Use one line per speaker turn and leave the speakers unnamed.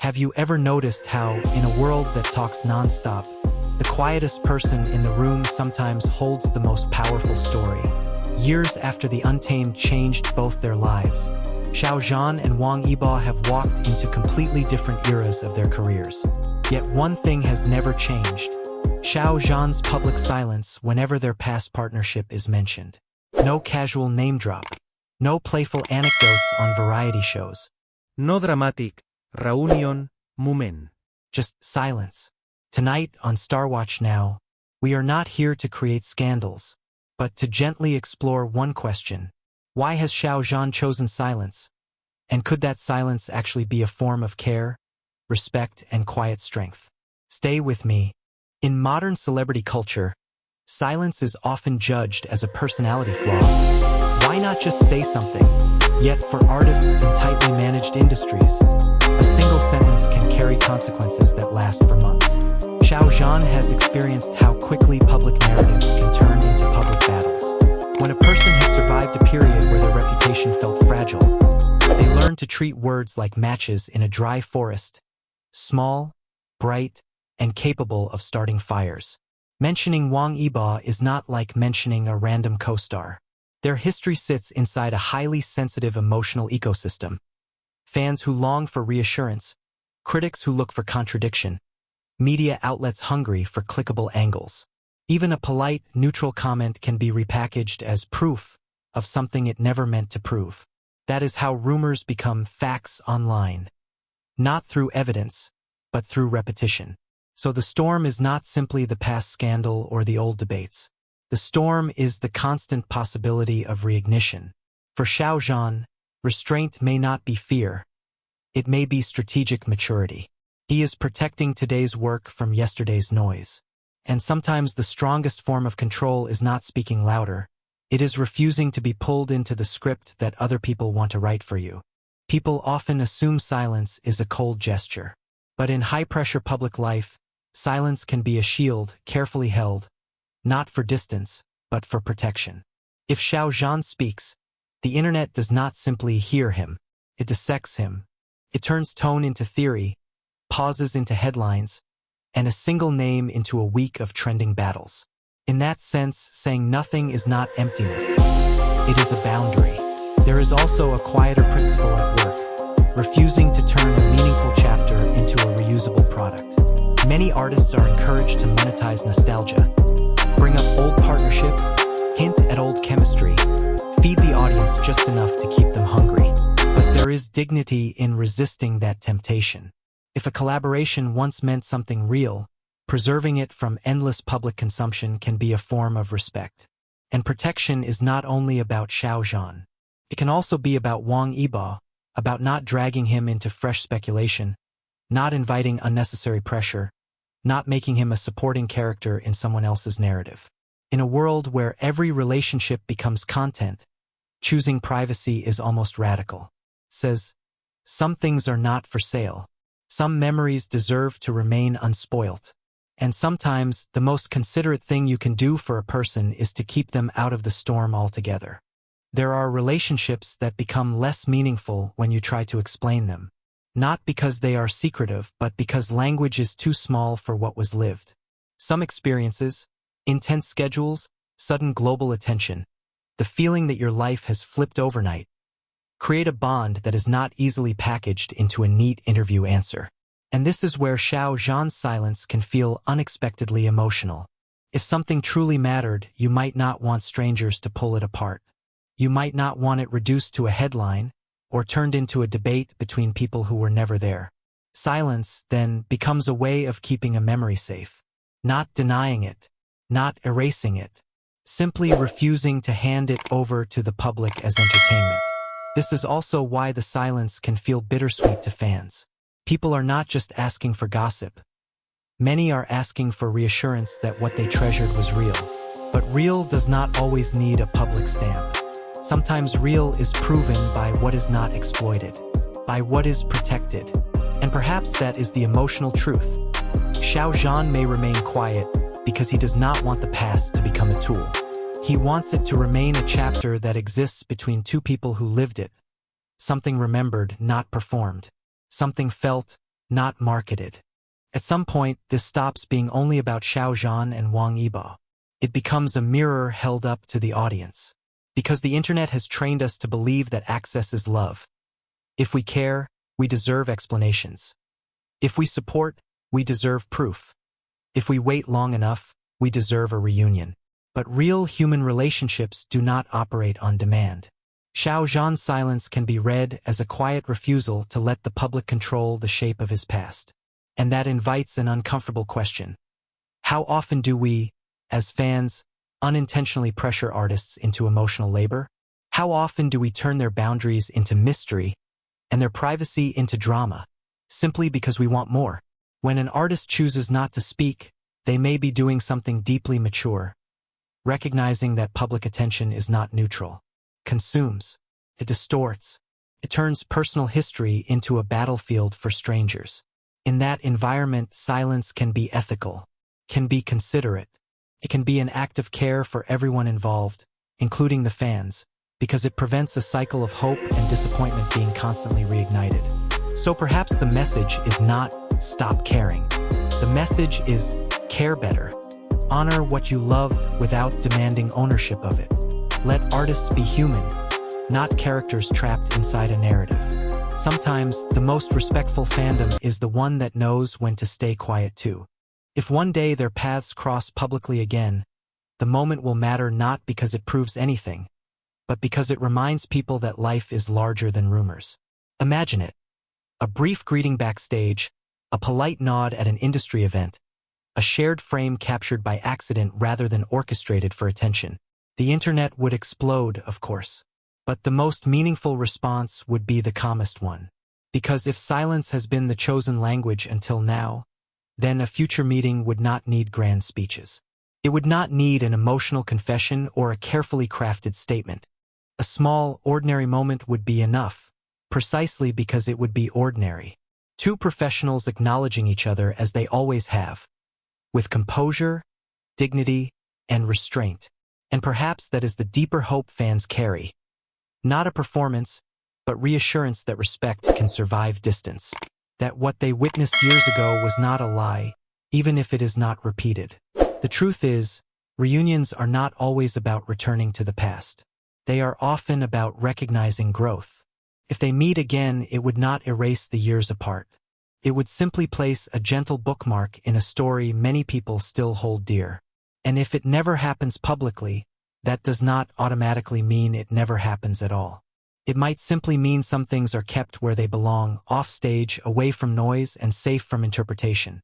Have you ever noticed how, in a world that talks non-stop, the quietest person in the room sometimes holds the most powerful story? Years after the Untamed changed both their lives, Xiao Zhan and Wang Yibo have walked into completely different eras of their careers. Yet one thing has never changed: Xiao Zhan's public silence whenever their past partnership is mentioned. No casual name drop. No playful anecdotes on variety shows.
No dramatic reunion moment.
Just silence. Tonight on Star Watch Now, we are not here to create scandals, but to gently explore one question. Why has Xiao Zhan chosen silence? And could that silence actually be a form of care, respect, and quiet strength? Stay with me. In modern celebrity culture, silence is often judged as a personality flaw. Why not just say something? Yet for artists in tightly managed industries, a single sentence can carry consequences that last for months. Xiao Zhan has experienced how quickly public narratives can turn into public battles. When a person has survived a period where their reputation felt fragile, they learn to treat words like matches in a dry forest, small, bright, and capable of starting fires. Mentioning Wang Yibo is not like mentioning a random co-star. Their history sits inside a highly sensitive emotional ecosystem. Fans who long for reassurance, critics who look for contradiction, media outlets hungry for clickable angles. Even a polite, neutral comment can be repackaged as proof of something it never meant to prove. That is how rumors become facts online. Not through evidence, but through repetition. So the storm is not simply the past scandal or the old debates. The storm is the constant possibility of reignition. For Xiao Zhan, restraint may not be fear. It may be strategic maturity. He is protecting today's work from yesterday's noise. And sometimes the strongest form of control is not speaking louder. It is refusing to be pulled into the script that other people want to write for you. People often assume silence is a cold gesture. But in high-pressure public life, silence can be a shield carefully held, not for distance, but for protection. If Xiao Zhan speaks, the internet does not simply hear him. It dissects him. It turns tone into theory, pauses into headlines, and a single name into a week of trending battles. In that sense, saying nothing is not emptiness. It is a boundary. There is also a quieter principle at work, refusing to turn a meaningful chapter into a reusable product. Many artists are encouraged to monetize nostalgia, bring up old partnerships, hint at old chemistry, feed the audience just enough to keep them hungry. But there is dignity in resisting that temptation. If a collaboration once meant something real, preserving it from endless public consumption can be a form of respect. And protection is not only about Xiao Zhan. It can also be about Wang Yibo, about not dragging him into fresh speculation, not inviting unnecessary pressure, not making him a supporting character in someone else's narrative. In a world where every relationship becomes content, choosing privacy is almost radical. Says, some things are not for sale. Some memories deserve to remain unspoilt. And sometimes the most considerate thing you can do for a person is to keep them out of the storm altogether. There are relationships that become less meaningful when you try to explain them. Not because they are secretive, but because language is too small for what was lived. Some experiences, intense schedules, sudden global attention, the feeling that your life has flipped overnight, create a bond that is not easily packaged into a neat interview answer. And this is where Xiao Zhan's silence can feel unexpectedly emotional. If something truly mattered, you might not want strangers to pull it apart. You might not want it reduced to a headline, or turned into a debate between people who were never there. Silence, then, becomes a way of keeping a memory safe. Not denying it, not erasing it, simply refusing to hand it over to the public as entertainment. This is also why the silence can feel bittersweet to fans. People are not just asking for gossip. Many are asking for reassurance that what they treasured was real. But real does not always need a public stamp. Sometimes real is proven by what is not exploited, by what is protected. And perhaps that is the emotional truth. Xiao Zhan may remain quiet because he does not want the past to become a tool. He wants it to remain a chapter that exists between two people who lived it. Something remembered, not performed. Something felt, not marketed. At some point, this stops being only about Xiao Zhan and Wang Yibo. It becomes a mirror held up to the audience. Because the internet has trained us to believe that access is love. If we care, we deserve explanations. If we support, we deserve proof. If we wait long enough, we deserve a reunion. But real human relationships do not operate on demand. Xiao Zhan's silence can be read as a quiet refusal to let the public control the shape of his past. And that invites an uncomfortable question. How often do we, as fans, unintentionally pressure artists into emotional labor? How often do we turn their boundaries into mystery and their privacy into drama, simply because we want more? When an artist chooses not to speak, they may be doing something deeply mature, recognizing that public attention is not neutral. Consumes. It distorts. It turns personal history into a battlefield for strangers. In that environment, silence can be ethical, can be considerate. It can be an act of care for everyone involved, including the fans, because it prevents a cycle of hope and disappointment being constantly reignited. So perhaps the message is not stop caring. The message is care better. Honor what you loved without demanding ownership of it. Let artists be human, not characters trapped inside a narrative. Sometimes, the most respectful fandom is the one that knows when to stay quiet too. If one day their paths cross publicly again, the moment will matter not because it proves anything, but because it reminds people that life is larger than rumors. Imagine it. A brief greeting backstage, a polite nod at an industry event, a shared frame captured by accident rather than orchestrated for attention. The internet would explode, of course. But the most meaningful response would be the calmest one. Because if silence has been the chosen language until now, then a future meeting would not need grand speeches. It would not need an emotional confession or a carefully crafted statement. A small, ordinary moment would be enough, precisely because it would be ordinary. Two professionals acknowledging each other as they always have, with composure, dignity, and restraint. And perhaps that is the deeper hope fans carry. Not a performance, but reassurance that respect can survive distance. That what they witnessed years ago was not a lie, even if it is not repeated. The truth is, reunions are not always about returning to the past. They are often about recognizing growth. If they meet again, it would not erase the years apart. It would simply place a gentle bookmark in a story many people still hold dear. And if it never happens publicly, that does not automatically mean it never happens at all. It might simply mean some things are kept where they belong, off stage, away from noise, and safe from interpretation.